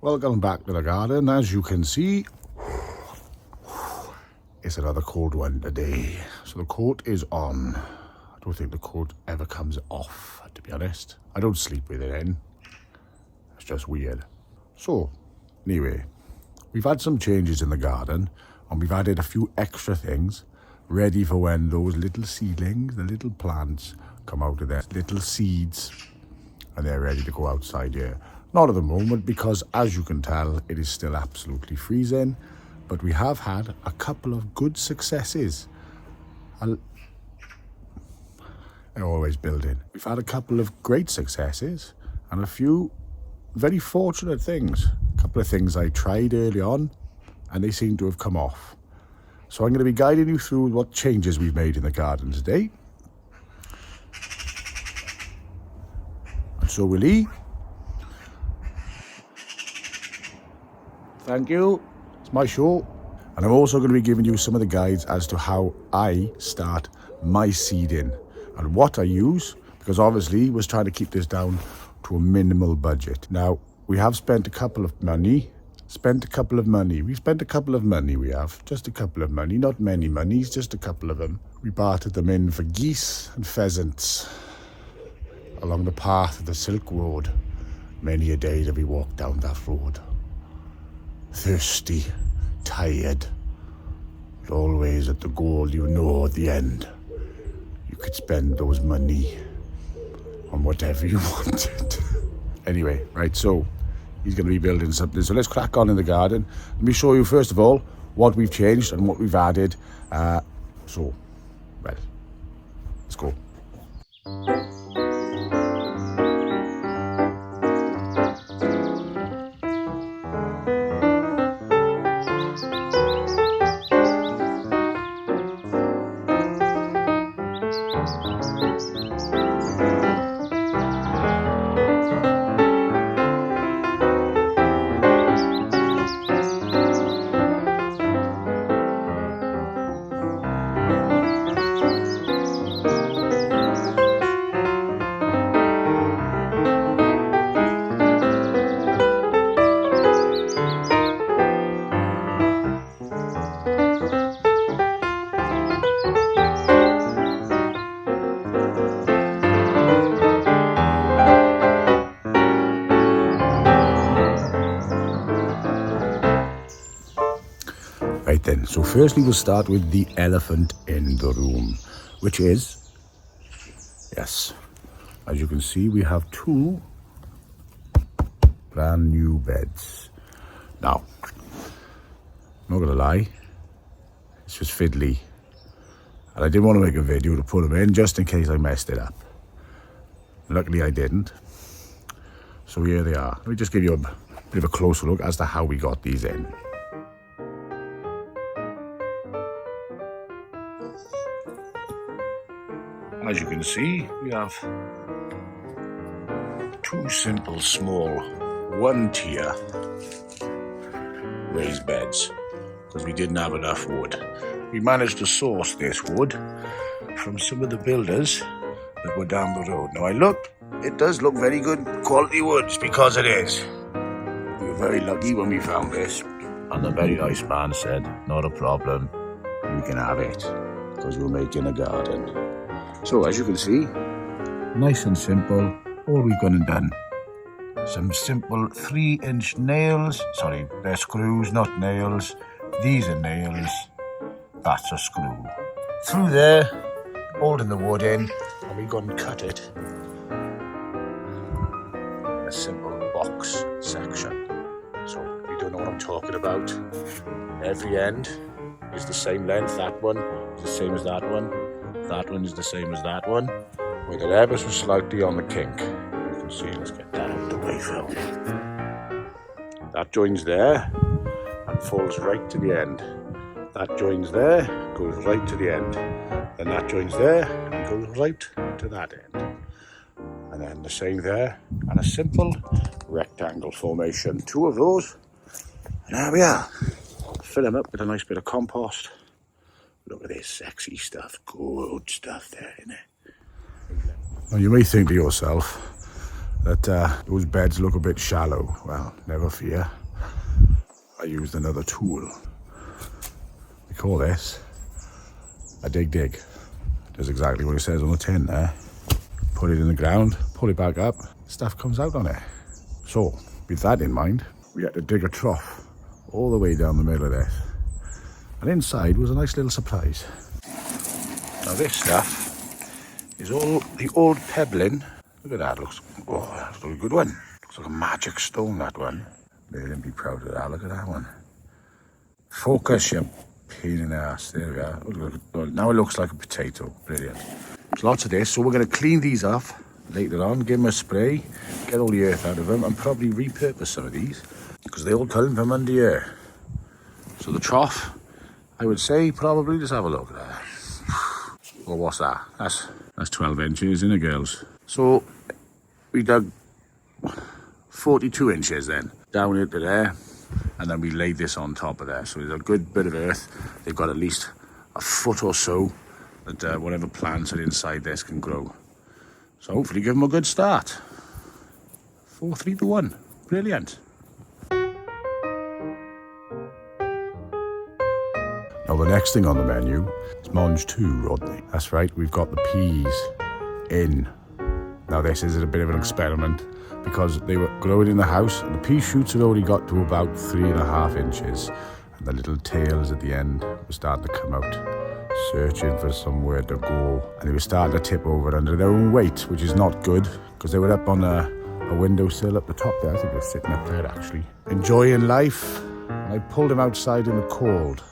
Welcome back to the garden. As you can see, it's another cold one today. So the coat is on. I don't think the coat ever comes off, to be honest. I don't sleep with it in. It's just weird. So, anyway, we've had some changes in the garden and we've added a few extra things ready for when those little seedlings, the little plants, come out of their little seeds and they're ready to go outside here. Not at the moment because, as you can tell, it is still absolutely freezing, but we have had a couple of good successes. They're always building. We've had a couple of great successes and a few very fortunate things. A couple of things I tried early on and they seem to have come off. So I'm going to be guiding you through what changes we've made in the garden today. And so will he. Thank you. It's my show. And I'm also going to be giving you some of the guides as to how I start my seeding and what I use, because obviously we're trying to keep this down to a minimal budget. Now, we have spent a couple of money. We spent a couple of money. Just a couple of money, not many monies, just a couple of them. We bartered them in for geese and pheasants along the path of the Silk Road. Many a day that we walked down that road. Thirsty, tired, but always at the goal you know at the end. You could spend those money on whatever you wanted. Anyway, right, so he's going to be building something. So let's crack on in the garden. Let me show you first of all what we've changed and what we've added. Let's go. Right then, so firstly we'll start with the elephant in the room, which is, yes, as you can see, we have two brand new beds. Now, not gonna lie, it's just fiddly. And I didn't want to make a video to put them in just in case I messed it up. Luckily I didn't. So here they are. Let me just give you a bit of a closer look as to how we got these in. As you can see, we have two simple, small, one-tier raised beds because we didn't have enough wood. We managed to source this wood from some of the builders that were down the road. Now it does look very good quality wood because it is. We were very lucky when we found this, and the very nice man said, not a problem, you can have it because we're making a garden. So as you can see, nice and simple, all we've gone and done. Some simple 3-inch nails, sorry, they're screws, not nails. These are nails, that's a screw. Through there, holding the wood in, and we've gone and cut it in a simple box section. So if you don't know what I'm talking about, every end is the same length, that one is the same as that one. That one is the same as that one, with it ever so slightly on the kink. You can see, let's get that out of the way, Phil. That joins there and falls right to the end. That joins there, goes right to the end. Then that joins there and goes right to that end. And then the same there, and a simple rectangle formation. Two of those, and there we are. Fill them up with a nice bit of compost. Look at this sexy stuff, good stuff there, isn't it? Now you may think to yourself, that those beds look a bit shallow. Well, never fear. I used another tool. We call this a dig. Does exactly what it says on the tin there. Put it in the ground, pull it back up, stuff comes out on it. So, with that in mind, we had to dig a trough all the way down the middle of this. And inside was a nice little surprise. Now this stuff is all the old pebbling. Look at that, looks, oh, that's a good one. Looks like a magic stone, that one. They'll be proud of that, look at that one. Focus, you pain in the ass. There we are. Well, now it looks like a potato, brilliant. There's lots of this, so we're going to clean these off later on, give them a spray, get all the earth out of them, and probably repurpose some of these, because they all come from under here. So the trough, I would say, probably, just have a look at that. Well, what's that? That's 12 inches, isn't it, girls? So we dug 42 inches then, down into there, and then we laid this on top of there. So there's a good bit of earth. They've got at least a foot or so that whatever plants are inside this can grow. So hopefully give them a good start. 4-3-1, brilliant. Now the next thing on the menu is Monge 2, Rodney. That's right, we've got the peas in. Now this is a bit of an experiment because they were growing in the house and the pea shoots had already got to about 3.5 inches and the little tails at the end were starting to come out, searching for somewhere to go, and they were starting to tip over under their own weight, which is not good because they were up on a windowsill up the top there. I think they're sitting up there actually, enjoying life, and I pulled them outside in the cold.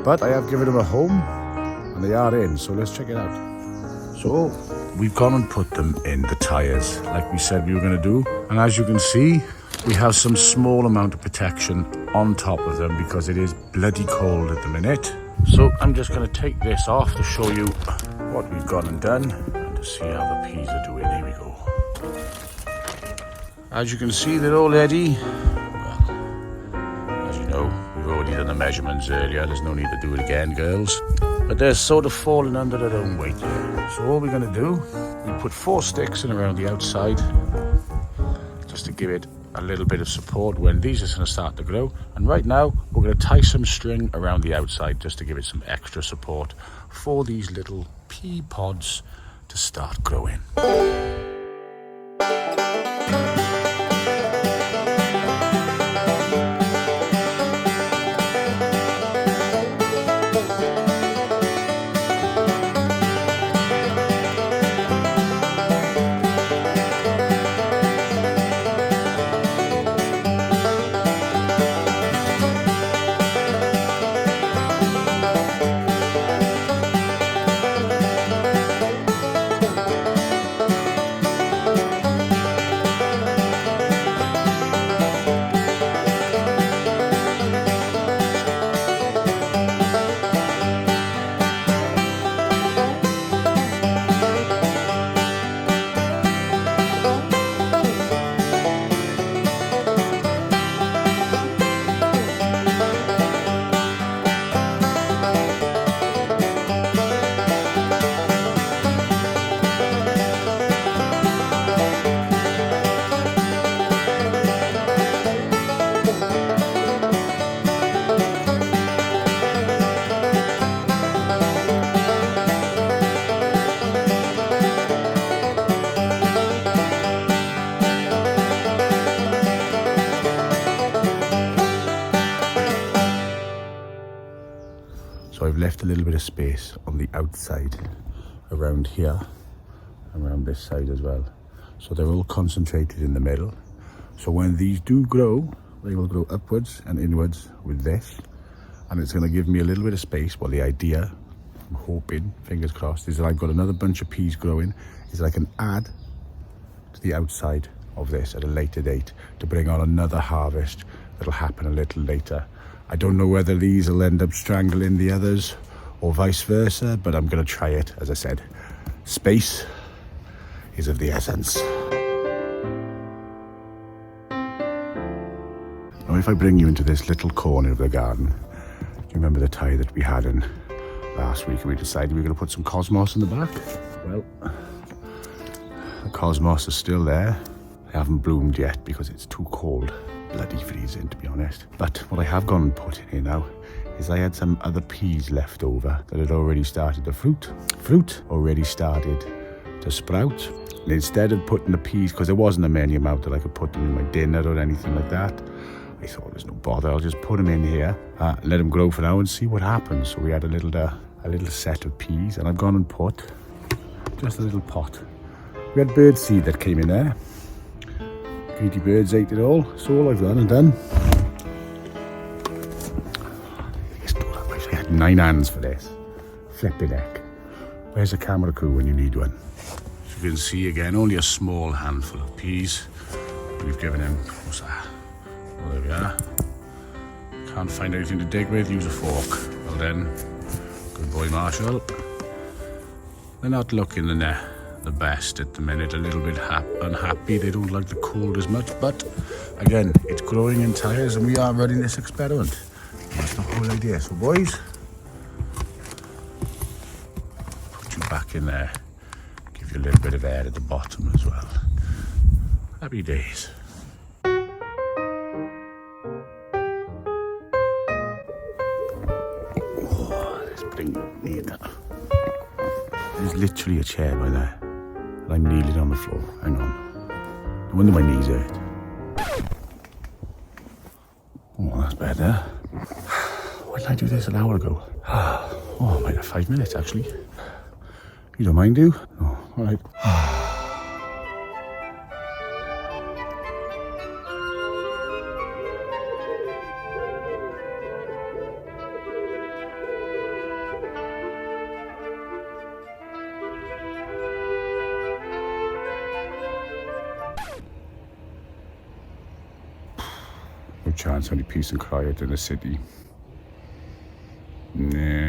But I have given them a home and they are in, so let's check it out. So we've gone and put them in the tyres like we said we were going to do, and as you can see we have some small amount of protection on top of them because it is bloody cold at the minute. So I'm just going to take this off to show you what we've gone and done and to see how the peas are doing. Here we go. As you can see, they're already, well, as you know, we've already done the measurements earlier. There's no need to do it again, girls. But they're sort of falling under their own weight there. So all we're going to do, we put 4 sticks in around the outside just to give it a little bit of support when these are going to start to grow. And right now we're going to tie some string around the outside just to give it some extra support for these little pea pods to start growing. So I've left a little bit of space on the outside around here, around this side as well. So they're all concentrated in the middle. So when these do grow, they will grow upwards and inwards with this. And it's going to give me a little bit of space. Well, the idea, I'm hoping, fingers crossed, is that I've got another bunch of peas growing, is that I can add to the outside of this at a later date to bring on another harvest that'll happen a little later. I don't know whether these will end up strangling the others or vice versa, but I'm going to try it. As I said, space is of the essence. Now if I bring you into this little corner of the garden, do you remember the tie that we had in last week and we decided we were going to put some cosmos in the back? Well, the cosmos are still there. They haven't bloomed yet because it's too cold. Bloody freezing, to be honest. But what I have gone and put in here now is I had some other peas left over that had already started to fruit. Fruit already started to sprout. And instead of putting the peas, because there wasn't a many amount that I could put them in my dinner or anything like that, I thought there's no bother, I'll just put them in here, let them grow for now and see what happens. So we had a little set of peas, and I've gone and put just a little pot. We had bird seed that came in there. Greedy birds ate it all, so all I've done and done. I had 9 hands for this. Flipping heck. Where's the camera crew when you need one? As you can see again, only a small handful of peas. We've given him, what's that? Well, there we are. Can't find anything to dig with, use a fork. Well then, good boy Marshall. They're not looking the best at the minute, a little bit unhappy. They don't like the cold as much, but again, it's growing in tyres and we are running this experiment. That's the whole idea. So boys, put you back in there, give you a little bit of air at the bottom as well. Happy days. There's literally a chair by there, and I'm kneeling on the floor. Hang on. No wonder my knees hurt. Oh, that's better. Why did I do this an hour ago? Oh, I might have 5 minutes actually. You don't mind, do you? Oh, all right. No chance, only peace and quiet in the city. Nah.